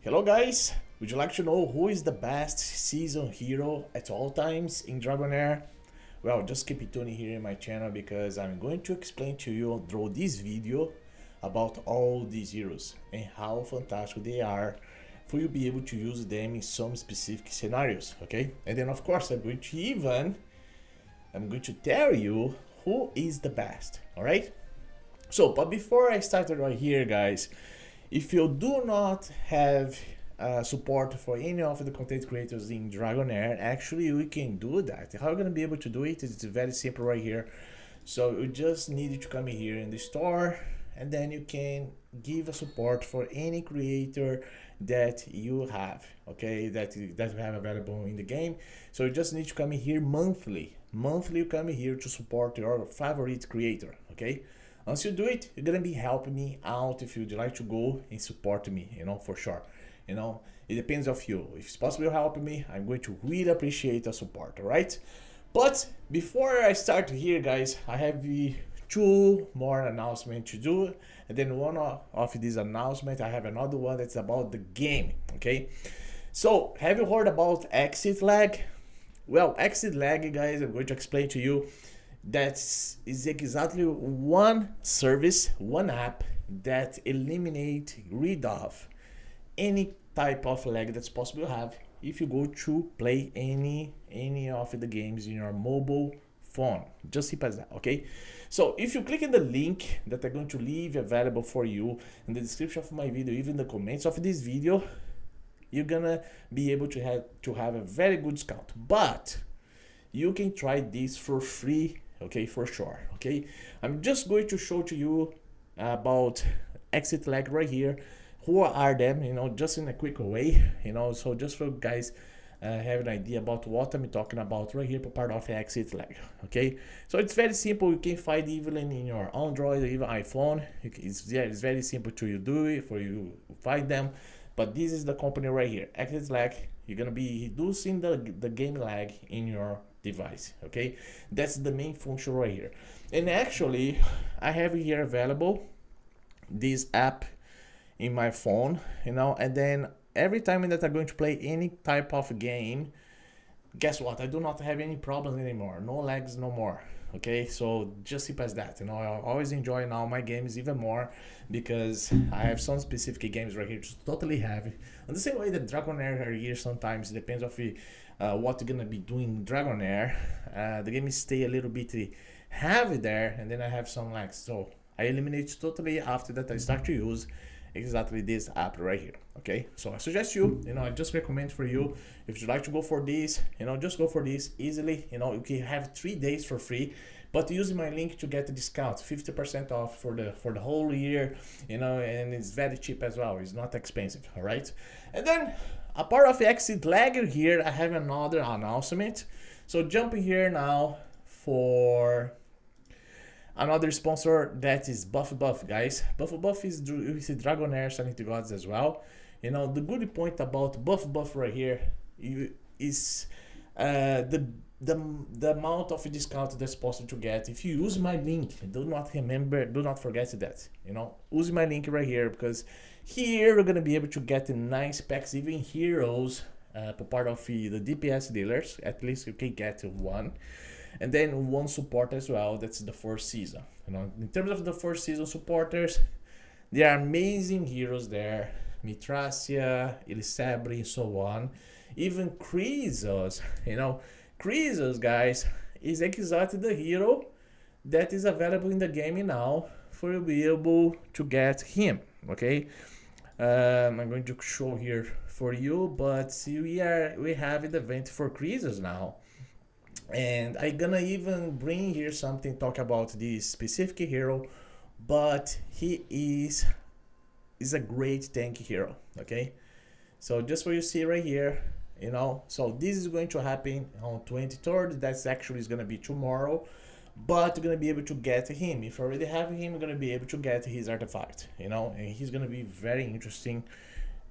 Hello guys, would you like to know who is the best season hero at all times in Dragonheir? Well, just keep it tuning here in my channel because I'm going to explain to you through this video about all these heroes and how fantastic they are for you to be able to use them in some specific scenarios, okay? And then of course I'm going to tell you who is the best, alright? So, but before I start right here guys, if you do not have support for any of the content creators in Dragonheir, actually we can do that. How you're gonna be able to do it is very simple right here. So you just need to come here in the store and then you can give a support for any creator that you have, okay, that you have available in the game. So you just need to come here monthly you come here to support your favorite creator, okay? Once you do it, you're gonna be helping me out if you'd like to go and support me, you know, for sure. You know, it depends of you. If it's possible helping me, I'm going to really appreciate the support, alright? But before I start here, guys, I have two more announcements to do. And then one of these announcements, I have another one that's about the game, okay? So, have you heard about exit lag? Well, exit lag, guys, I'm going to explain to you. That is exactly one service, one app that eliminate, rid of any type of lag that's possible to have if you go to play any of the games in your mobile phone. Just simple as that, okay? So if you click in the link that I'm going to leave available for you in the description of my video, even the comments of this video, you're gonna be able to have a very good discount. But you can try this for free, okay, for sure, okay? I'm just going to show to you about exit lag right here. Who are them, you know, just in a quick way, you know, so just for guys have an idea about what I'm talking about right here, part of exit lag, okay? So it's very simple. You can find even in your Android or even iPhone. It's very simple to you do it, for you find them. But this is the company right here, exit lag. You're gonna be reducing the game lag in your device, okay? That's the main function right here. And actually I have here available this app in my phone, you know, and then every time that I'm going to play any type of game, guess what, I do not have any problems anymore, no lags no more, okay? So just simple as that, you know. I always enjoy now my games even more because I have some specific games right here to totally have it. In the same way that Dragonheir are here, sometimes it depends of what you're gonna be doing in Dragonheir, the game stay a little bit heavy there, and then I have some lags, so I eliminate totally after that I start to use exactly this app right here, okay? So I suggest you, you know, I just recommend for you, if you'd like to go for this, you know, just go for this easily. You know, you can have 3 days for free, but using my link to get the discount, 50% off for the whole year, you know, and it's very cheap as well. It's not expensive, all right? And then a part of exit lag here, I have another announcement. So jumping here now for another sponsor, that is BUFFBUFF, guys. BUFFBUFF is Dragonheir Silent Gods as well. You know, the good point about BUFFBUFF right here is the amount of discount that's possible to get if you use my link. Do not forget that, you know, use my link right here, because here we're gonna be able to get nice packs, even heroes, part of the DPS dealers. At least you can get one. And then one support as well, that's the first season. You know, in terms of the first season supporters, there are amazing heroes there, Mitracia, Elisabri, and so on. Even Krisos, you know, Krisos, guys, is exactly the hero that is available in the game now for you to be able to get him, okay? I'm going to show here for you, but we have the event for Krisos now. And I'm gonna even bring here something, talk about this specific hero, but he is a great tank hero, okay? So just for you see right here, you know, so this is going to happen on 23rd. That's actually is gonna be tomorrow, but you're gonna be able to get him. If you already have him, you're gonna be able to get his artifact, you know, and he's gonna be very interesting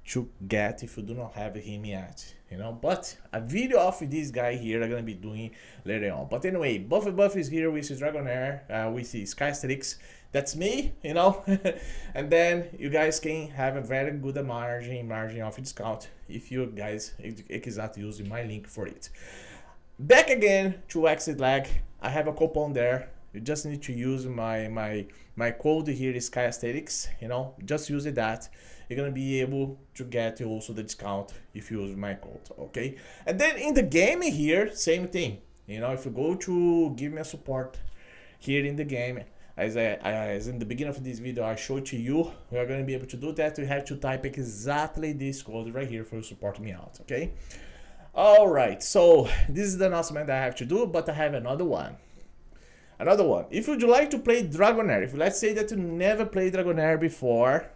to get if you do not have him yet, you know. But a video of this guy here I'm gonna be doing later on. But anyway, BUFFBUFF is here with his Dragonheir, with his Skystrix. That's me, you know. And then you guys can have a very good margin of discount if you guys exactly using my link for it. Back again to Exit Lag, I have a coupon there. You just need to use my code here is Sky Aesthetics, you know, just use that. You're gonna be able to get also the discount if you use my code, okay? And then in the game here, same thing. You know, if you go to give me a support here in the game, as in the beginning of this video I showed to you, we are gonna be able to do that. You have to type exactly this code right here for you support me out, okay? All right, so this is the announcement I have to do, but I have another one. If you'd like to play Dragonheir, if let's say that you never played Dragonheir before,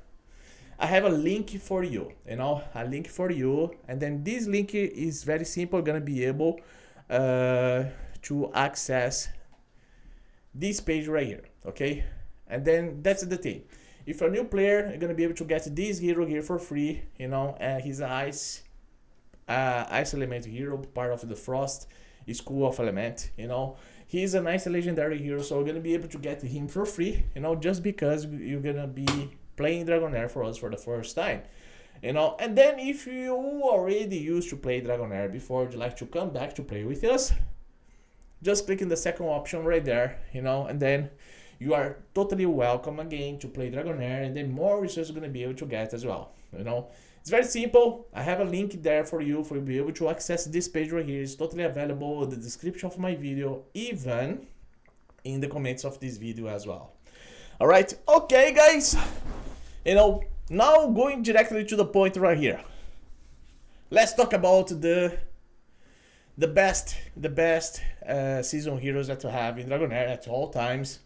I have a link for you, you know, a link for you. And then this link is very simple. You're gonna be able to access this page right here, okay? And then that's the thing. If you're a new player, you're gonna be able to get this hero here for free, you know, and he's an ice element hero, part of the Frost School of Element, you know. He's a nice legendary hero, so we're gonna be able to get him for free, you know, just because you're gonna be playing Dragonheir for us for the first time, you know. And then if you already used to play Dragonheir before, would you like to come back to play with us, just click in the second option right there, you know, and then you are totally welcome again to play Dragonheir, and then more resources you're gonna be able to get as well, you know. It's very simple. I have a link there for you to be able to access this page right here. It's totally available in the description of my video, even in the comments of this video as well. All right, okay guys, you know, now going directly to the point right here, let's talk about the best season heroes that you have in Dragonheir at all times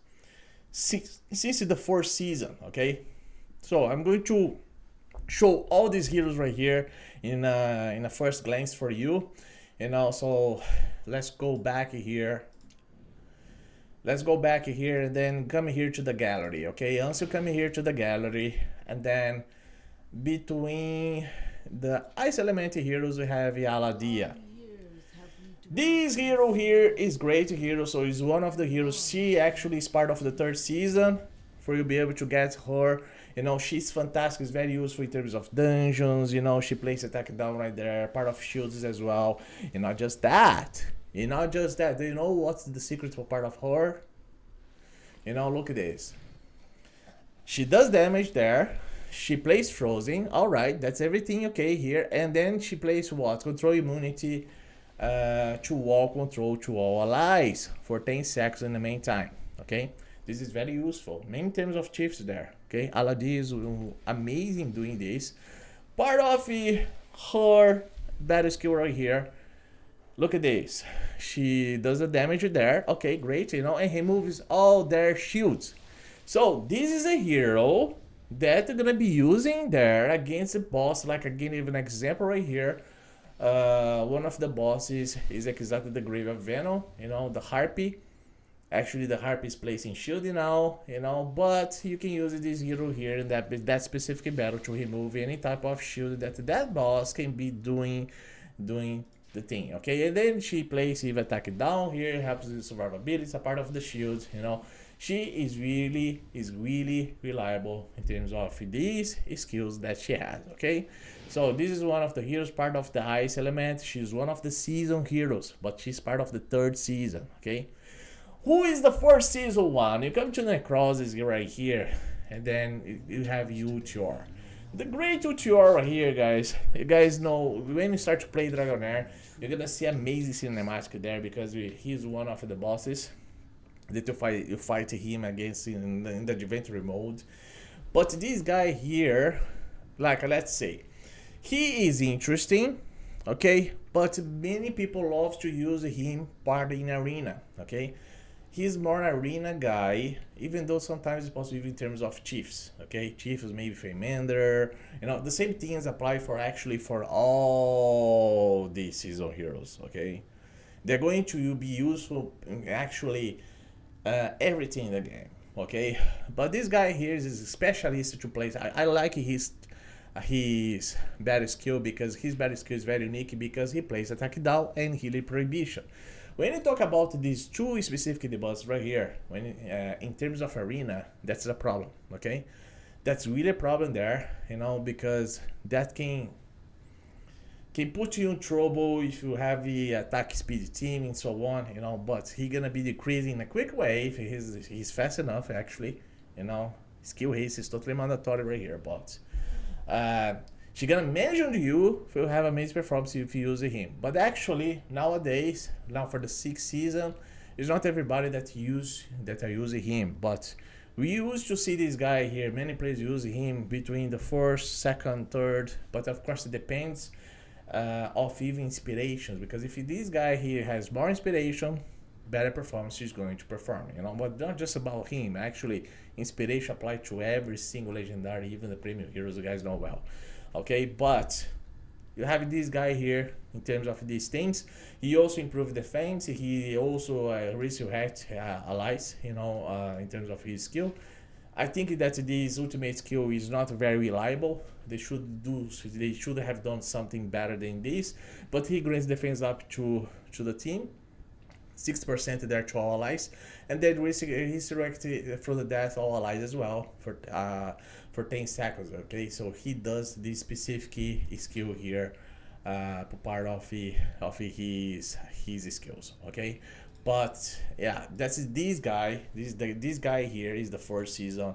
since the fourth season, okay? So I'm going to show all these heroes right here in a first glance for you, you know. So let's go back here. And then come here to the gallery, okay? Once you come here to the gallery, and then between the ice element heroes we have Aladiah. This hero here is great hero, so he's one of the heroes. She actually is part of the third season for you to be able to get her. You know, she's fantastic, it's very useful in terms of dungeons, you know, she plays attack down right there, part of shields as well. And not just that, do you know what's the secret for part of her? You know, look at this. She does damage there, she plays frozen, alright, that's everything okay here. And then she plays what? Control immunity to wall control to all allies for 10 seconds in the meantime, okay? This is very useful, many terms of chiefs there, okay? Aladiah is amazing doing this. Part of her battle skill right here, look at this. She does the damage there, okay, great, you know, and removes all their shields. So this is a hero that you're gonna be using there against the boss. Like, again, even an example right here. One of the bosses is exactly the Grave of Venom, you know, the Harpy. Actually, the Harpy is placing shield now, you know, but you can use this hero here in that specific battle to remove any type of shield that boss can be doing the thing, okay? And then she plays Eve attack down here, helps with survivability, it's a part of the shield, you know. She is really reliable in terms of these skills that she has, okay? So this is one of the heroes, part of the ice element. She's one of the season heroes, but she's part of the third season, okay? Who is the first season one? You come to Necrosis right here, and then you have Hochadir. The great Hochadir right here, guys. You guys know, when you start to play Dragonheir, you're gonna see amazing cinematic there, because he's one of the bosses that you fight him against in the inventory mode. But this guy here, like, let's say, he is interesting, okay? But many people love to use him part in arena, okay? He's more an arena guy, even though sometimes it's possible in terms of chiefs, okay? Chiefs, maybe Feymander, you know, the same things apply for actually for all these season heroes, okay? They're going to be useful in actually everything in the game, okay? But this guy here is a specialist to play. I like his battle skill, because his battle skill is very unique, because he plays attack down and healing prohibition. When you talk about these two specific debuffs right here, when in terms of arena, that's a problem, okay? That's really a problem there, you know, because that can put you in trouble if you have the attack speed team and so on, you know, but he gonna be decreasing in a quick way if he's fast enough, actually, you know. Skill haste is totally mandatory right here, but she gonna mention you if you have amazing performance if you use him. But actually, nowadays, now for the 6th season, it's not everybody that are using him, but we used to see this guy here, many players use him between the 1st, 2nd, 3rd, but of course it depends of even inspirations, because if this guy here has more inspiration, better performance is going to perform, you know. But not just about him, actually inspiration applied to every single legendary, even the premium heroes, you guys know well, okay? But you have this guy here in terms of these things. He also improved defense, he also resurrect Allies, you know, in terms of his skill. I think that this ultimate skill is not very reliable. They should have done something better than this. But he grants defense up to the team, 6% there to all allies, and then resurrect from the death all allies as well for 10 seconds. Okay, so he does this specific skill here, part of his skills. Okay. But yeah, that's this guy. This guy here is the 4th season,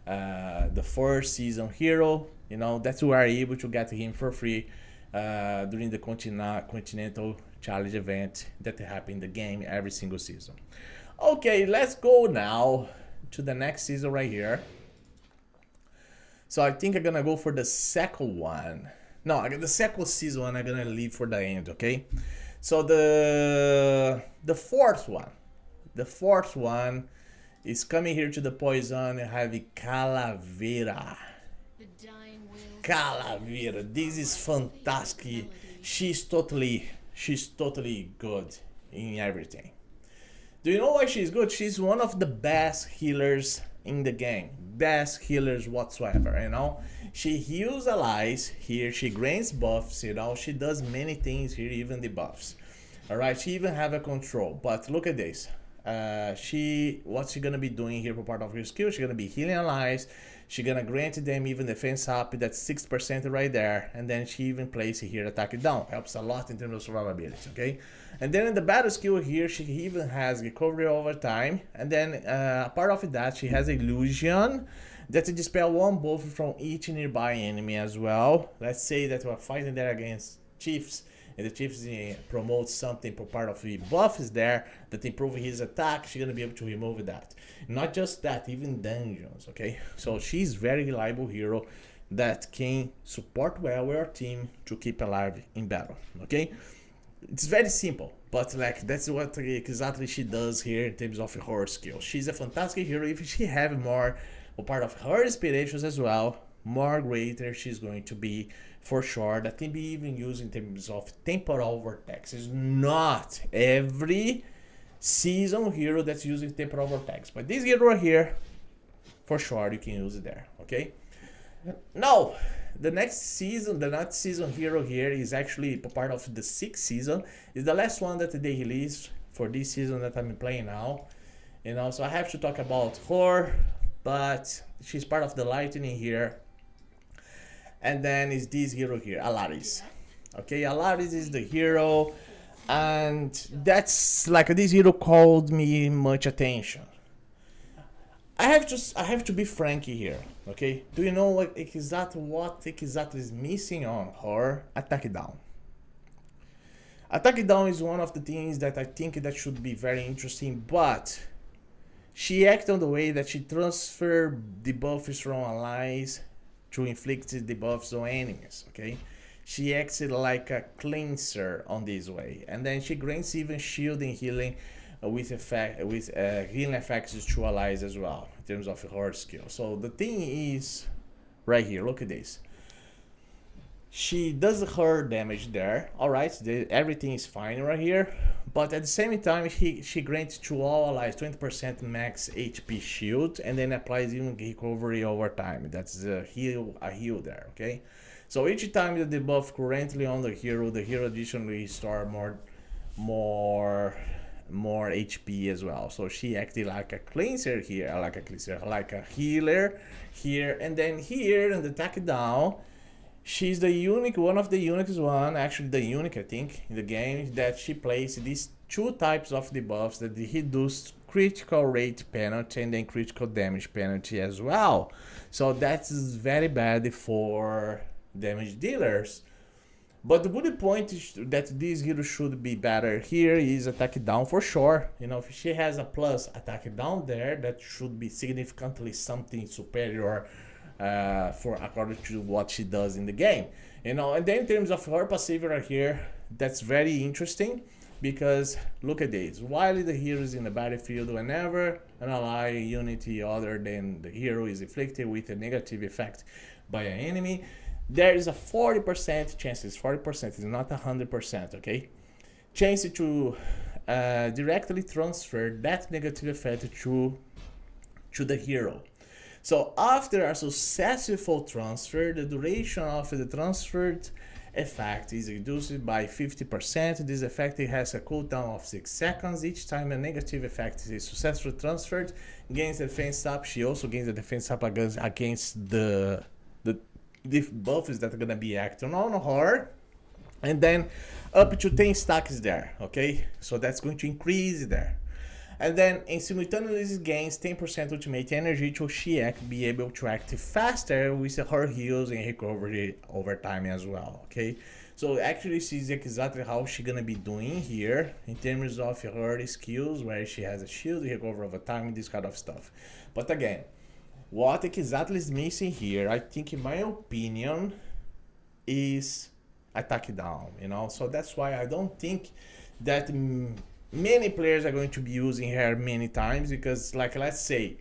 the 4th season hero. You know, that's we are able to get him for free during the Continental Challenge event that happen in the game every single season. Okay, let's go now to the next season right here. So I think I'm gonna go for the second one. No, the second season I'm gonna leave for the end. Okay. So the 4th one is coming here to the poison and having Calavera. Calavera, this is fantastic. She's totally good in everything. Do you know why she's good? She's one of the best healers in the game, best healers whatsoever, you know. She heals allies here, she grants buffs, you know, she does many things here, even the buffs. Alright, she even have a control, but look at this. What's she gonna be doing here for part of her skill? She's gonna be healing allies, she's gonna grant them even defense up, that's 6% right there, and then she even plays here attack it down, helps a lot in terms of survivability, okay? And then in the battle skill here, she even has recovery over time, and then part of that, she has illusion that dispel one buff from each nearby enemy as well. Let's say that we're fighting there against chiefs, and the chiefs promotes something for part of the buffs there that improve his attack. She's gonna be able to remove that. Not just that, even dungeons, okay? So she's very reliable hero that can support well our team to keep alive in battle, okay? It's very simple, but like that's what exactly she does here in terms of her skill. She's a fantastic hero. If she have more or part of her inspirations as well, more greater she's going to be for sure. That can be even used in terms of temporal vortex. It's not every season hero that's using temporal vortex, but this hero here, for sure you can use it there, okay? Now, the next season hero here is actually part of the 6th season. It's the last one that they released for this season that I'm playing now. You know, so I have to talk about her, but she's part of the lightning here. And then is this hero here, Alarys. Okay, Alarys is the hero, and that's like this hero called me much attention. I have to be frank here, okay? Do you know what exactly is missing on her? Attack down. Attack down is one of the things that I think that should be very interesting, but she acts on the way that she transfer debuffs from allies to inflict debuffs on enemies, okay? She acts like a cleanser on this way, and then she grants even shield and healing with healing effects to allies as well in terms of her skill. So the thing is right here, look at this. She does her damage there, alright, everything is fine right here, but at the same time she grants to all allies 20% max HP shield, and then applies even recovery over time. That's a heal there, okay? So each time the debuff currently on the hero additionally restore more more HP as well. So she acted like a cleanser here, like a healer here, and then here in the attack down, she's the unique, one of the unique one, actually the unique I think in the game, that she plays these two types of debuffs that reduce critical rate penalty and then critical damage penalty as well. So that's very bad for damage dealers. But the good point is that this hero should be better here is attack down for sure. You know, if she has a plus attack down there, that should be significantly something superior for according to what she does in the game. You know, and then in terms of her passive right here, that's very interesting because look at this. While the hero is in the battlefield, whenever an ally unity other than the hero is inflicted with a negative effect by an enemy, there is a 40% chances, 40% is not 100%, okay? Chance to directly transfer that negative effect to the hero. So after a successful transfer, the duration of the transferred effect is reduced by 50%. This effect has a cooldown of 6 seconds. Each time a negative effect is successfully transferred, gains the defense up. She also gains the defense up against the buffs that are gonna be acting on her, and then up to 10 stacks there, okay? So that's going to increase there. And then in simultaneously gains 10% ultimate energy to she be able to act faster with her heals and recovery over time as well, okay? So actually this is exactly how she gonna be doing here in terms of her skills, where she has a shield, recover over time, this kind of stuff. But again, what exactly is missing here, I think in my opinion, is attack down, you know? So that's why I don't think that many players are going to be using her many times, because like let's say,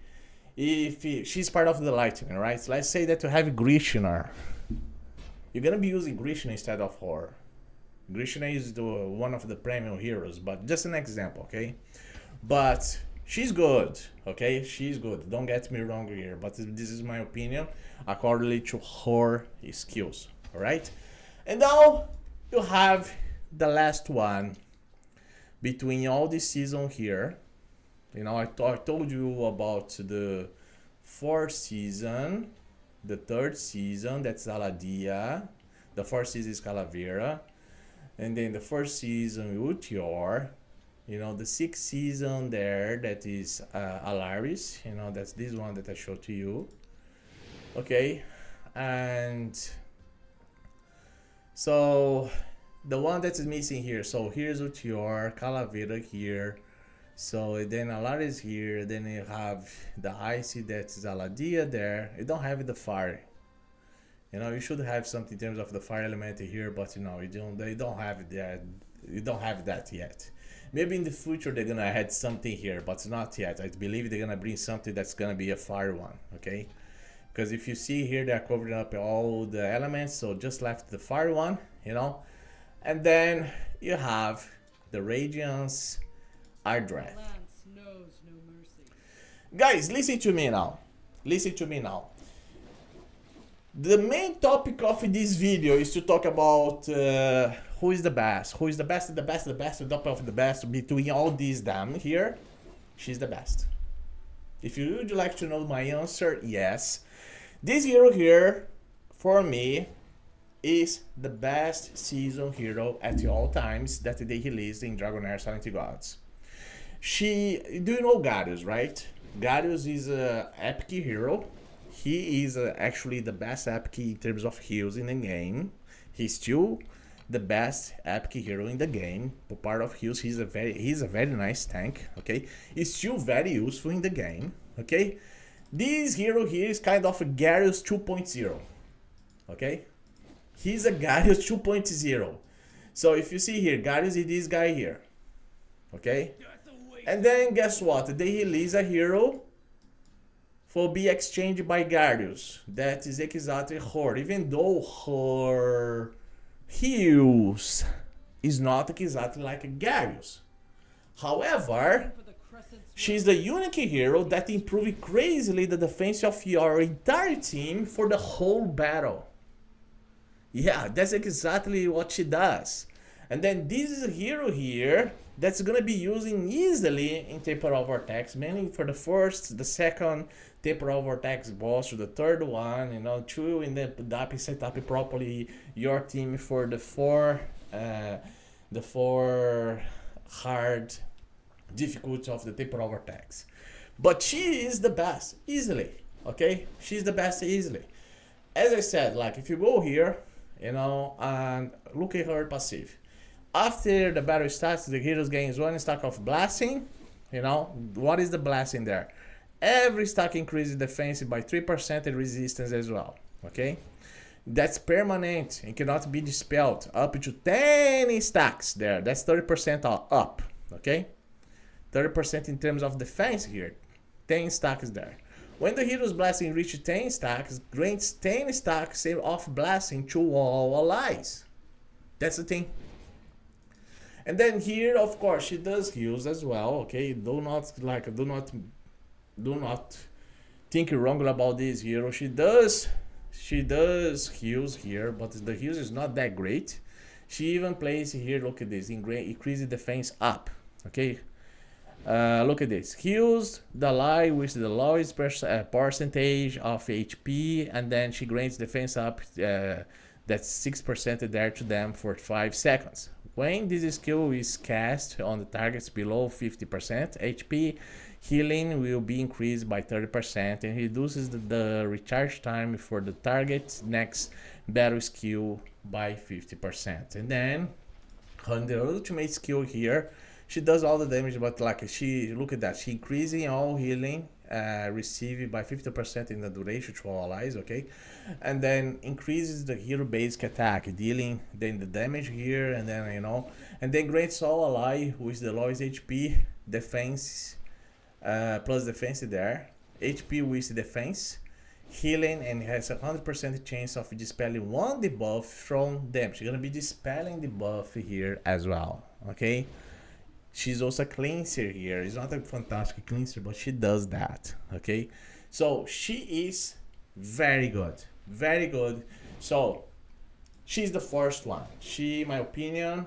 if she's part of the lightning, right? So let's say that you have Grishna. You're gonna be using Grishna instead of her. Grishna is one of the premium heroes, but just an example, okay? But she's good, okay? She's good. Don't get me wrong here, but this is my opinion according to her skills, all right? And now you have the last one between all this season here. You know, I told you about the 4th season, the 3rd season, that's Aladiah. The 4th season is Calavera. And then the 1st season, Hochadir. You know, the 6th season there, that is Alarys. You know, that's this one that I showed to you. Okay, and so the one that is missing here, so here's Hochadir, Calavera here, so then Alarys here, then you have the icy, that's Aladiah there. You don't have the fire. You know, you should have something in terms of the fire element here, but you know, they don't have that. You don't have that yet. Maybe in the future they're gonna add something here, but not yet. I believe they're gonna bring something that's gonna be a fire one, okay? Because if you see here, they're covering up all the elements, so just left the fire one, you know? And then you have the Radiance Ardreth. Guys, listen to me now. Listen to me now. The main topic of this video is to talk about who is the best. Who is the best, the top of the best between all these damn here. She's the best. If you would like to know my answer, yes. This hero here, for me, is the best season hero at all times that they released in Dragonheir Silent Gods. Do you know Garius, right? Garius is an epic hero. He is actually the best epic in terms of heals in the game. He's still the best epic hero in the game. For part of heals, he's a very nice tank. Okay, he's still very useful in the game. Okay, this hero here is kind of a Garius 2.0. Okay, he's a Garius 2.0. So if you see here, Garius is this guy here. Okay, and then guess what? They release a hero for be exchanged by Garius. That is exactly her. Even though her heals is not exactly like a Garius. However, she's the unique hero that improves crazily the defense of your entire team for the whole battle. Yeah, that's exactly what she does. And then this is a hero here that's gonna be using easily in temporal vortex, mainly for the first, the second temporal vortex boss, or the third one, you know, to in the set up properly your team for the four hard difficulty of the temporal vortex. But she is the best easily. Okay, she's the best easily. As I said, like if you go here, you know, and look at her passive. After the battle starts, the heroes gains 1 stack of blasting. You know, what is the blasting there? Every stack increases defense by 3% and resistance as well. Okay, that's permanent and cannot be dispelled. Up to 10 stacks there. That's 30% up. Okay, 30% in terms of defense here. 10 stacks there. When the hero's blasting reaches 10 stacks, grants 10 stacks of blasting to all allies. That's the thing. And then here, of course, she does heals as well. Okay, do not think wrongly about this hero. She does heals here, but the heals is not that great. She even plays here. Look at this, increase defense up. Okay, look at this. Heals the ally with the lowest percentage of HP, and then she grants defense up. That's 6% there to them for 5 seconds. When this skill is cast on the targets below 50% HP, healing will be increased by 30% and reduces the recharge time for the target's next battle skill by 50%. And then on the ultimate skill here, she does all the damage, but like she, look at that, she increasing all healing received by 50% in the duration to all allies. Okay, and then increases the hero basic attack, dealing then the damage here, and then, you know, and then grants all ally with the lowest HP defense plus defense there, HP with defense, healing, and has a 100% chance of dispelling 1 debuff from them. She's gonna be dispelling the buff here as well. Okay, she's also a cleanser here. It's not a fantastic cleanser, but she does that. Okay, so she is very good, very good. So she's the first one. She, in my opinion,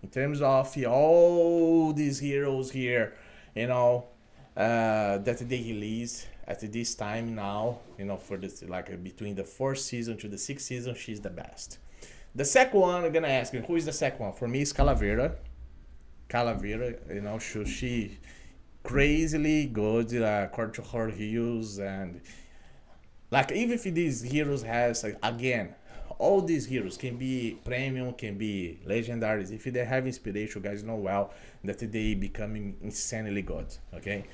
in terms of all these heroes here, you know, that they release at this time now, you know, for this, like between the 4th season to the 6th season, she's the best. The second one, I'm gonna ask you, who is the second one? For me, it's Calavera. Calavera, you know, she crazily good according to her heals, and like even if these heroes has, like, again, all these heroes can be premium, can be legendaries. If they have inspiration, you guys know well that they become insanely good. Okay,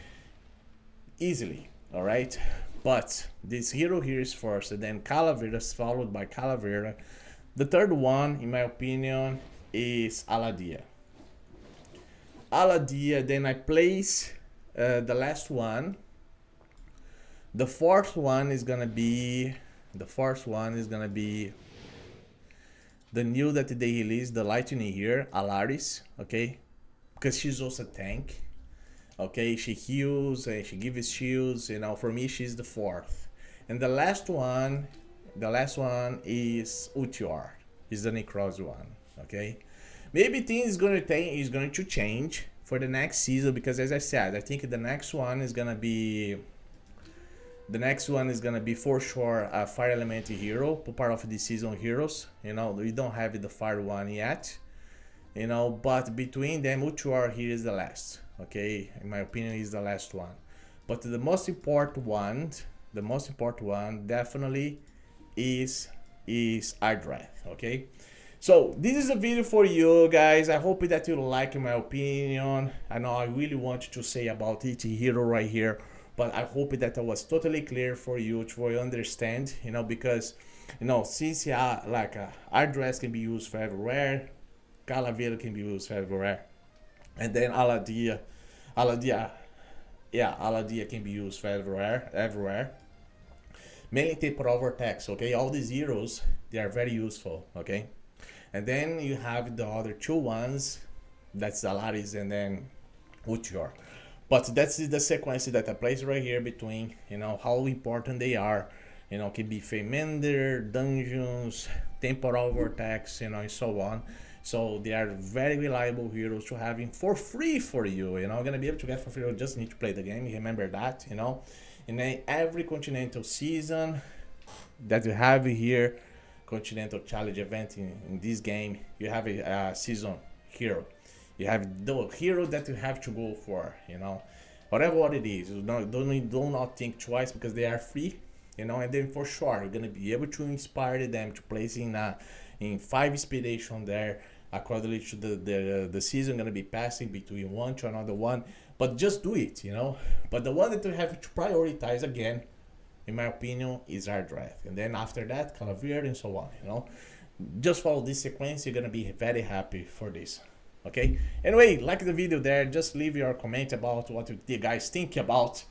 easily. All right, but this hero here is first, and then Calavera is followed by Calavera. The third one, in my opinion, is Aladiah. Aladiah, then I place the last one. The fourth one is gonna be the new that they released, the lightning here, Alarys. Okay, because she's also a tank. Okay, she heals and she gives shields. You know, for me, she's the fourth. And the last one is Hochadir. Is the necros one. Okay, maybe things is going to change for the next season, because as I said, I think the next one is gonna be for sure a fire element hero, part of the season heroes. You know, we don't have the fire one yet. You know, but between them, Hochadir here is the last. Okay, in my opinion, is the last one. But the most important one definitely is Aladiah. Okay, so this is a video for you guys. I hope that you like my opinion. I know I really want to say about each hero right here, but I hope that I was totally clear for you to understand. You know, because, you know, since Aladiah can be used for everywhere, Calavera can be used for everywhere, and then Aladiah can be used for everywhere. Mainly temporal vortex. Okay, all these heroes, they are very useful. Okay, and then you have the other two ones, that's Alarys and then Hochadir. But that's the sequence that I place right here between, you know, how important they are, You know, can be Feymander, dungeons, temporal vortex, you know, and so on. So they are very reliable heroes to having for free for you. You know, gonna be able to get for free. You just need to play the game. Remember that, you know. And then every continental season that you have here, continental challenge event in this game, you have a season hero. You have the hero that you have to go for. You know, whatever what it is. You know, do not think twice because they are free. You know, and then for sure you're gonna be able to inspire them to place in 5 inspiration there accordingly to the season gonna be passing between one to another one, but just do it, you know. But the one that you have to prioritize again, in my opinion, is our draft, and then after that Calavera and so on, you know. Just follow this sequence, you're gonna be very happy for this. Okay, anyway, like the video there, just leave your comment about what you guys think about.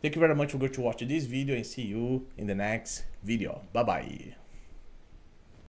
Thank you very much for going to watch this video and see you in the next video. Bye bye.